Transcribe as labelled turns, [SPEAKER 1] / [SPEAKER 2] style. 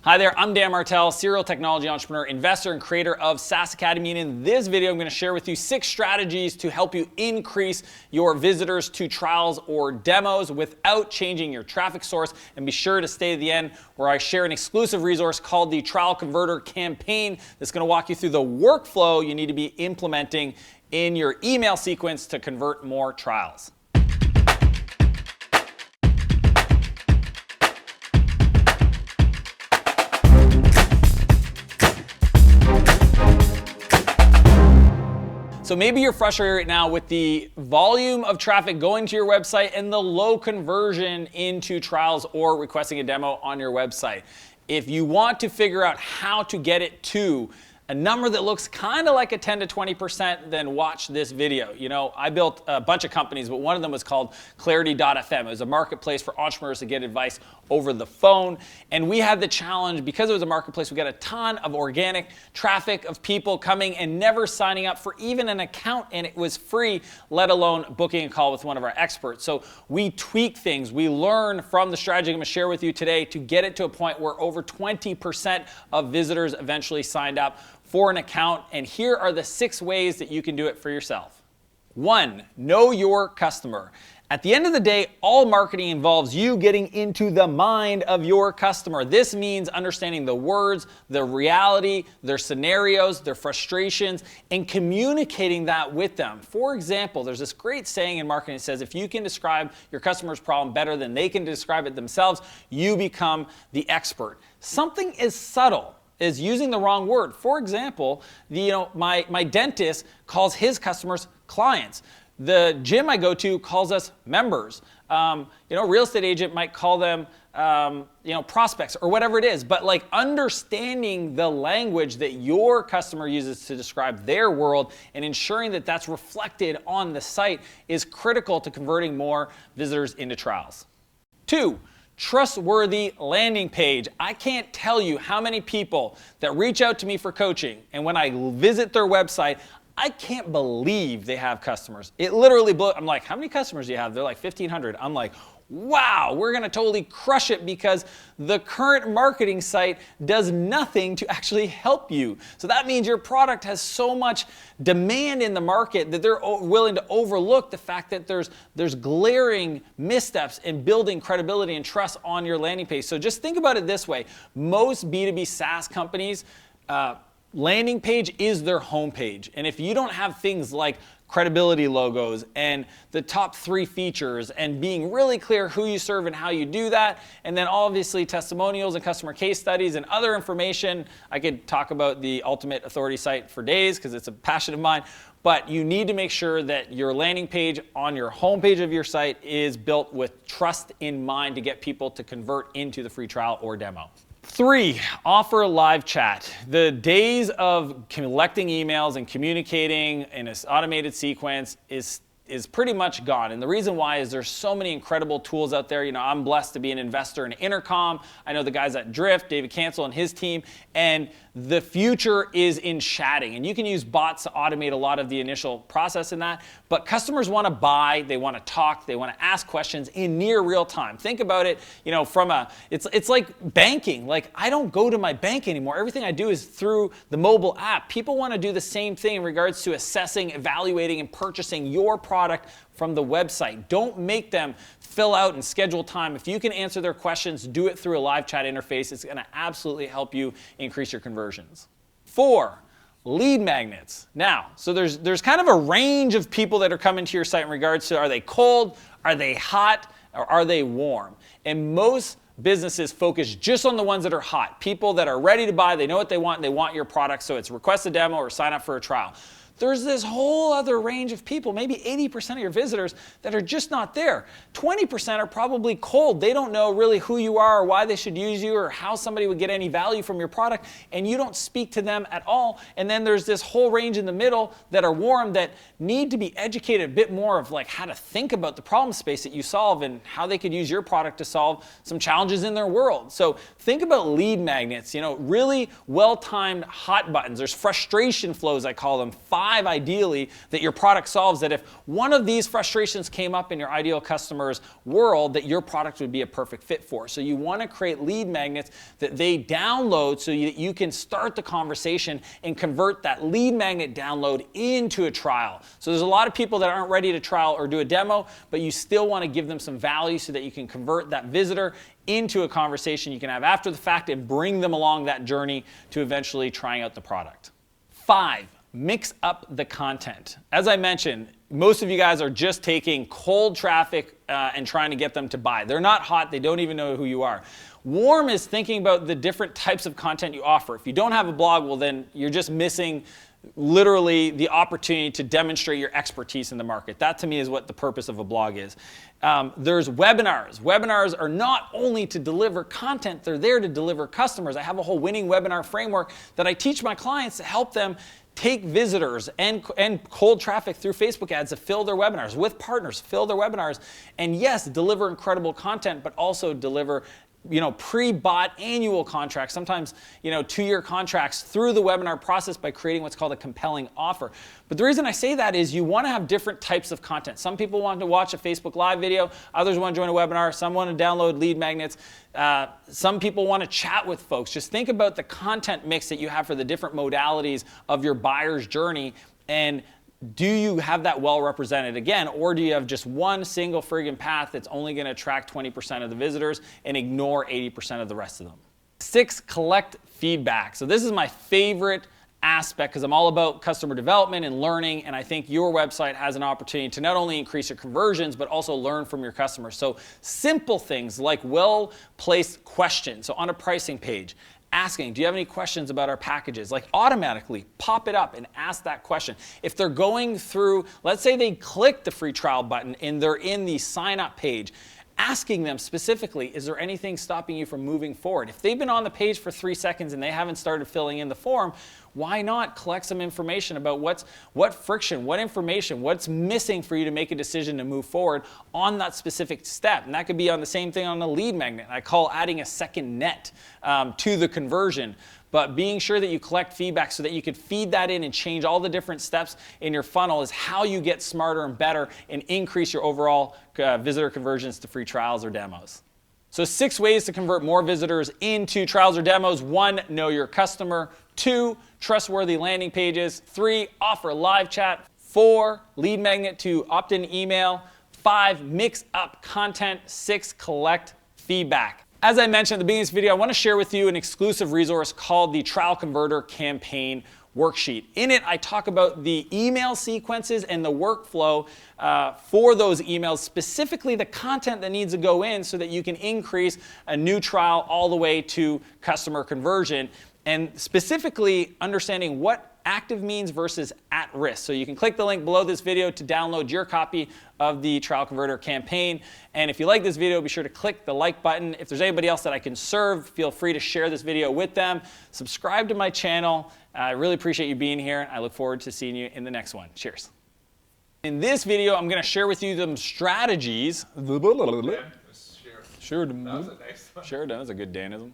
[SPEAKER 1] Hi there, I'm Dan Martell, serial technology entrepreneur, investor, and creator of SaaS Academy. And in this video, I'm going to share with you 6 strategies to help you increase your visitors to trials or demos without changing your traffic source. And be sure to stay to the end where I share an exclusive resource called the Trial Converter Campaign that's going to walk you through the workflow you need to be implementing in your email sequence to convert more trials. So maybe you're frustrated right now with the volume of traffic going to your website and the low conversion into trials or requesting a demo on your website. If you want to figure out how to get it to a number that looks kind of like a 10 to 20%, then watch this video. You know, I built a bunch of companies, but one of them was called Clarity.fm. It was a marketplace for entrepreneurs to get advice over the phone. And we had the challenge, because it was a marketplace, we got a ton of organic traffic of people coming and never signing up for even an account, and it was free, let alone booking a call with one of our experts. So we tweak things. We learn from the strategy I'm going to share with you today to get it to a point where over 20% of visitors eventually signed up for an account. And here are the 6 ways that you can do it for yourself. 1, know your customer. At the end of the day, all marketing involves you getting into the mind of your customer. This means understanding the words, the reality, their scenarios, their frustrations, and communicating that with them. For example, there's this great saying in marketing that says, if you can describe your customer's problem better than they can describe it themselves, you become the expert. Something as subtle is using the wrong word. For example, my dentist calls his customers clients. The gym I go to calls us members. A real estate agent might call them prospects or whatever it is. But like understanding the language that your customer uses to describe their world and ensuring that that's reflected on the site is critical to converting more visitors into trials. 2, trustworthy landing page. I can't tell you how many people that reach out to me for coaching, and when I visit their website, I can't believe they have customers. It literally blew. I'm like, how many customers do you have? They're like 1,500. I'm like, wow, we're going to totally crush it because the current marketing site does nothing to actually help you. So that means your product has so much demand in the market that they're willing to overlook the fact that there's glaring missteps in building credibility and trust on your landing page. So just think about it this way. Most B2B SaaS companies, landing page is their homepage. And if you don't have things like credibility logos and the top 3 features and being really clear who you serve and how you do that, and then obviously testimonials and customer case studies and other information, I could talk about the Ultimate Authority site for days because it's a passion of mine, but you need to make sure that your landing page on your homepage of your site is built with trust in mind to get people to convert into the free trial or demo. 3, offer live chat. The days of collecting emails and communicating in an automated sequence is pretty much gone. And the reason why is there's so many incredible tools out there. I'm blessed to be an investor in Intercom. I know the guys at Drift, David Cancel and his team, and the future is in chatting. And you can use bots to automate a lot of the initial process in that. But customers want to buy, they want to talk, they want to ask questions in near real time. Think about it, it's like banking. Like, I don't go to my bank anymore. Everything I do is through the mobile app. People want to do the same thing in regards to assessing, evaluating, and purchasing your product from the website. Don't make them fill out and schedule time. If you can answer their questions, do it through a live chat interface. It's going to absolutely help you increase your conversions. 4, lead magnets. Now, so there's kind of a range of people that are coming to your site in regards to, are they cold, are they hot, or are they warm? And most businesses focus just on the ones that are hot. People that are ready to buy, they know what they want, and they want your product, so it's request a demo or sign up for a trial. There's this whole other range of people, maybe 80% of your visitors, that are just not there. 20% are probably cold. They don't know really who you are or why they should use you or how somebody would get any value from your product, and you don't speak to them at all. And then there's this whole range in the middle that are warm that need to be educated a bit more of like how to think about the problem space that you solve and how they could use your product to solve some challenges in their world. So think about lead magnets, really well-timed hot buttons. There's frustration flows, I call them, 5 5 ideally that your product solves, that if one of these frustrations came up in your ideal customer's world, that your product would be a perfect fit for. So you want to create lead magnets that they download so you can start the conversation and convert that lead magnet download into a trial. So there's a lot of people that aren't ready to trial or do a demo, but you still want to give them some value so that you can convert that visitor into a conversation you can have after the fact and bring them along that journey to eventually trying out the product. 5, mix up the content. As I mentioned, most of you guys are just taking cold traffic and trying to get them to buy. They're not hot, they don't even know who you are. Warm is thinking about the different types of content you offer. If you don't have a blog, well then you're just missing literally the opportunity to demonstrate your expertise in the market. That to me is what the purpose of a blog is. There's webinars. Webinars are not only to deliver content, they're there to deliver customers. I have a whole winning webinar framework that I teach my clients to help them take visitors and cold traffic through Facebook ads to fill their webinars, with partners, fill their webinars, and yes, deliver incredible content, but also deliver pre-bought annual contracts, sometimes 2-year contracts through the webinar process by creating what's called a compelling offer. But the reason I say that is you want to have different types of content. Some people want to watch a Facebook Live video, others want to join a webinar, some want to download lead magnets, some people want to chat with folks. Just think about the content mix that you have for the different modalities of your buyer's journey, and do you have that well represented again, or do you have just one single friggin' path that's only going to attract 20% of the visitors and ignore 80% of the rest of them? 6, collect feedback. So this is my favorite aspect because I'm all about customer development and learning, and I think your website has an opportunity to not only increase your conversions but also learn from your customers. So simple things like well-placed questions. So on a pricing page, asking, do you have any questions about our packages? Like automatically pop it up and ask that question. If they're going through, let's say they click the free trial button and they're in the sign up page, asking them specifically, is there anything stopping you from moving forward? If they've been on the page for 3 seconds and they haven't started filling in the form, why not collect some information about what friction, what information, what's missing for you to make a decision to move forward on that specific step? And that could be on the same thing on a lead magnet. I call adding a second net to the conversion. But being sure that you collect feedback so that you could feed that in and change all the different steps in your funnel is how you get smarter and better and increase your overall visitor conversions to free trials or demos. So 6 ways to convert more visitors into trials or demos. 1, know your customer. 2, trustworthy landing pages. 3, offer live chat. 4, lead magnet to opt-in email. 5, mix up content. 6, collect feedback. As I mentioned at the beginning of this video, I want to share with you an exclusive resource called the Trial Converter Campaign Worksheet. In it, I talk about the email sequences and the workflow for those emails, specifically the content that needs to go in so that you can increase a new trial all the way to customer conversion, and specifically understanding what active means versus at risk. So you can click the link below this video to download your copy of the Trial Converter campaign. And if you like this video, be sure to click the like button. If there's anybody else that I can serve, feel free to share this video with them. Subscribe to my channel. I really appreciate you being here. I look forward to seeing you in the next one. Cheers. In this video, I'm going to share with you some strategies. Sure, that was a good Danism.